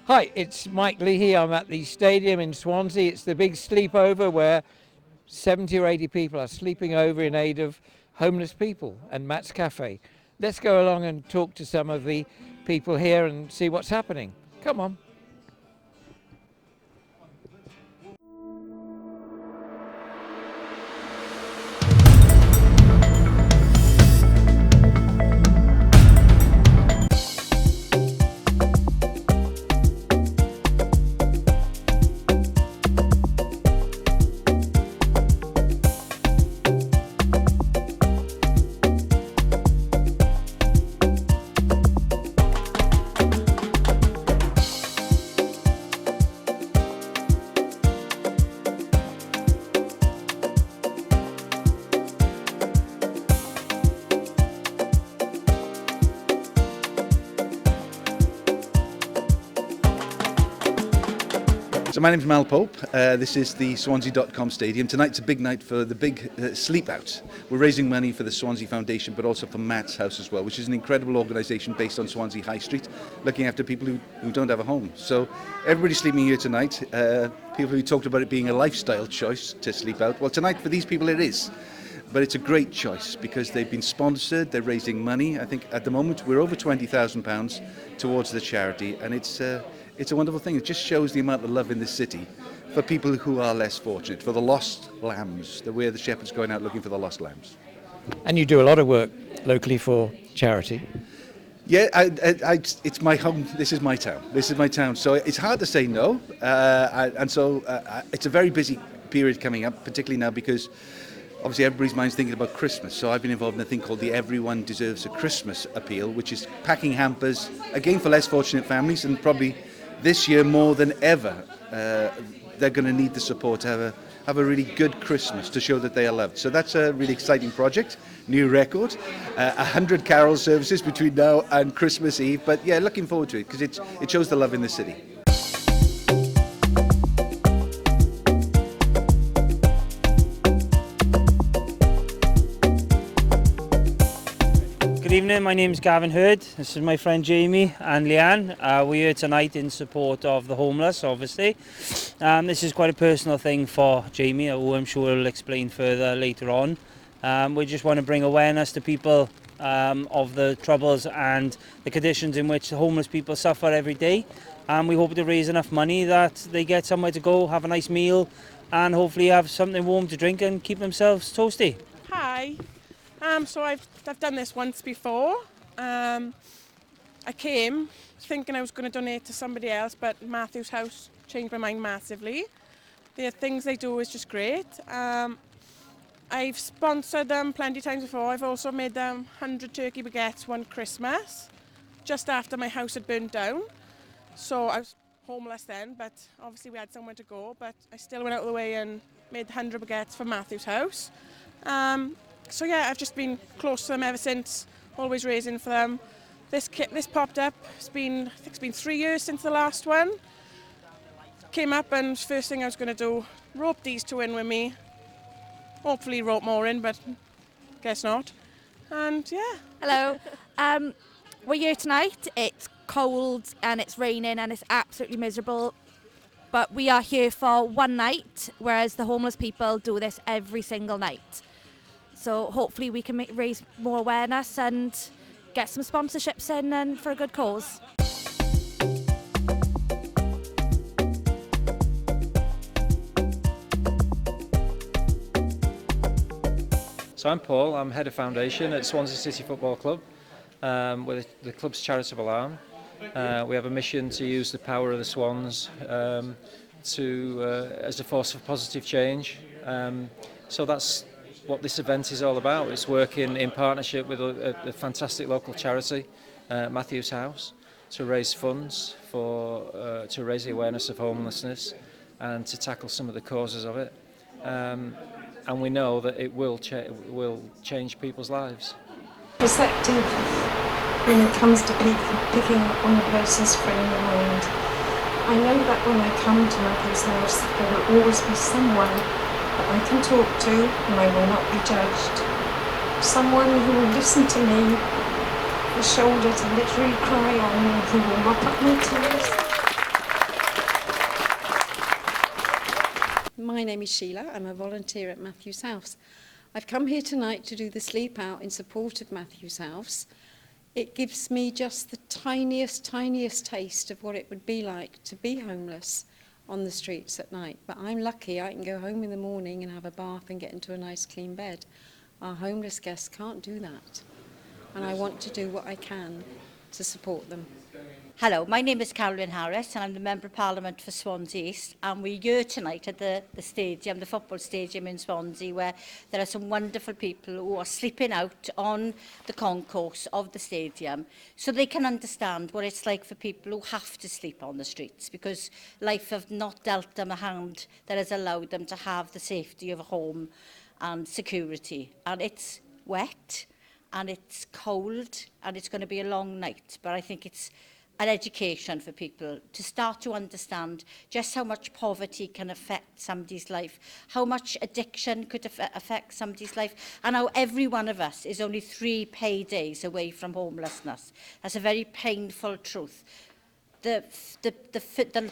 Hi, it's Mike Leahy. I'm at the stadium in Swansea. It's the big sleepover where 70 or 80 people are sleeping over in aid of homeless people and Matt's Cafe. Let's go along and talk to some of the people here and see what's happening. Come on. So my name's Mal Pope. This is the Swansea.com stadium. Tonight's a big night for the big sleep out. We're raising money for the Swansea Foundation, but also for Matt's House as well, which is an incredible organisation based on Swansea High Street, looking after people who don't have a home. So everybody's sleeping here tonight. People who talked about it being a lifestyle choice to sleep out. Well, tonight for these people it is. But it's a great choice because they've been sponsored, they're raising money. I think at the moment we're over £20,000 towards the charity, and it's a wonderful thing. It just shows the amount of love in this city for people who are less fortunate, for the lost lambs, where the shepherd's going out looking for the lost lambs. And you do a lot of work locally for charity. Yeah, it's my home. This is my town. This is my town. So it's hard to say no. It's a very busy period coming up, particularly now because obviously everybody's mind's thinking about Christmas. So I've been involved in a thing called the Everyone Deserves a Christmas appeal, which is packing hampers, again for less fortunate families, and probably this year more than ever, they're going to need the support to have a really good Christmas to show that they are loved. So that's a really exciting project, new record, 100 carol services between now and Christmas Eve. But yeah, looking forward to it because it shows the love in the city. Good evening, my name is Gavin Hurd. This is my friend Jamie and Leanne. We're here tonight in support of the homeless, obviously. This is quite a personal thing for Jamie, who I'm sure will explain further later on. We just want to bring awareness to people of the troubles and the conditions in which homeless people suffer every day. We hope to raise enough money that they get somewhere to go, have a nice meal, and hopefully have something warm to drink and keep themselves toasty. Hi. So I've done this once before. I came thinking I was going to donate to somebody else, but Matthew's House changed my mind massively. The things they do is just great. I've sponsored them plenty of times before. I've also made them 100 turkey baguettes one Christmas, just after my house had burned down. So I was homeless then, but obviously we had somewhere to go, but I still went out of the way and made 100 baguettes for Matthew's House. So yeah, I've just been close to them ever since, always raising for them. This popped up, I think it's been 3 years since the last one. Came up and first thing I was going to do, rope these two in with me. Hopefully rope more in, but guess not. And yeah. Hello. We're here tonight. It's cold and it's raining and it's absolutely miserable. But we are here for one night, whereas the homeless people do this every single night. So hopefully we can raise more awareness and get some sponsorships in and for a good cause. So I'm Paul, I'm Head of Foundation at Swansea City Football Club. We're the club's charitable arm. We have a mission to use the power of the Swans as a force for positive change. So that's what this event is all about. It's working in partnership with a fantastic local charity, Matthew's House, to raise funds to raise the awareness of homelessness and to tackle some of the causes of it. And we know that it will change people's lives. Perceptive when it comes to picking up on a person's frame of mind. I know that when I come to Matthew's House, there will always be someone that I can talk to and I will not be judged. Someone who will listen to me, a shoulder to literally cry on, who will mop up my tears. My name is Sheila. I'm a volunteer at Matthew's House. I've come here tonight to do the sleep out in support of Matthew's House. It gives me just the tiniest taste of what it would be like to be homeless on the streets at night. But I'm lucky I can go home in the morning and have a bath and get into a nice clean bed. Our homeless guests can't do that. And I want to do what I can to support them. Hello, my name is Carolyn Harris and I'm the Member of Parliament for Swansea East, and we're here tonight at the stadium, the football stadium in Swansea, where there are some wonderful people who are sleeping out on the concourse of the stadium so they can understand what it's like for people who have to sleep on the streets, because life have not dealt them a hand that has allowed them to have the safety of a home and security. And it's wet and it's cold and it's going to be a long night, but I think it's an education for people to start to understand just how much poverty can affect somebody's life, how much addiction could affect somebody's life, and how every one of us is only 3 paydays away from homelessness. That's a very painful truth. The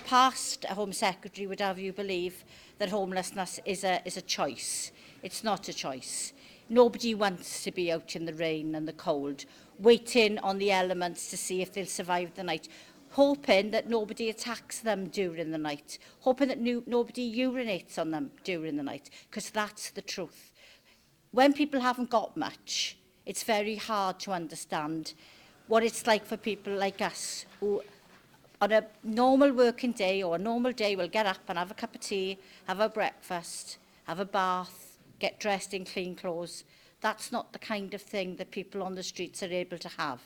past Home Secretary would have you believe that homelessness is a choice. It's not a choice. Nobody wants to be out in the rain and the cold, waiting on the elements to see if they'll survive the night, hoping that nobody attacks them during the night, hoping that nobody urinates on them during the night, because that's the truth. When people haven't got much, it's very hard to understand what it's like for people like us who, on a normal working day or a normal day, will get up and have a cup of tea, have a breakfast, have a bath, get dressed in clean clothes. That's not the kind of thing that people on the streets are able to have.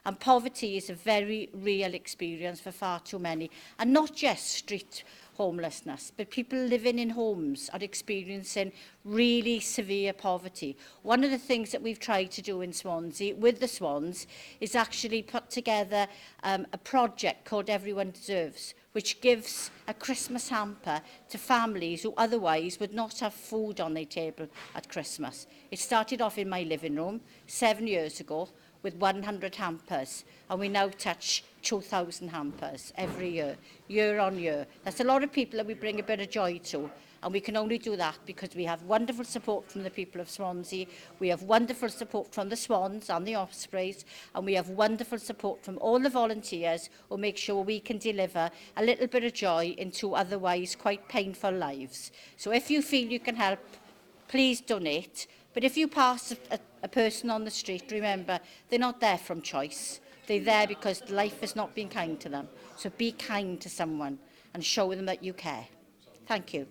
And poverty is a very real experience for far too many. And not just street homelessness, but people living in homes are experiencing really severe poverty. One of the things that we've tried to do in Swansea with the Swans is actually put together a project called Everyone Deserves, which gives a Christmas hamper to families who otherwise would not have food on their table at Christmas. It started off in my living room 7 years ago with 100 hampers, and we now touch 2,000 hampers every year, year on year. That's a lot of people that we bring a bit of joy to, and we can only do that because we have wonderful support from the people of Swansea, we have wonderful support from the Swans and the Ospreys, and we have wonderful support from all the volunteers who make sure we can deliver a little bit of joy into otherwise quite painful lives. So if you feel you can help, please donate. But if you pass a person on the street, remember, they're not there from choice. They're there because life has not been kind to them. So be kind to someone and show them that you care. Thank you.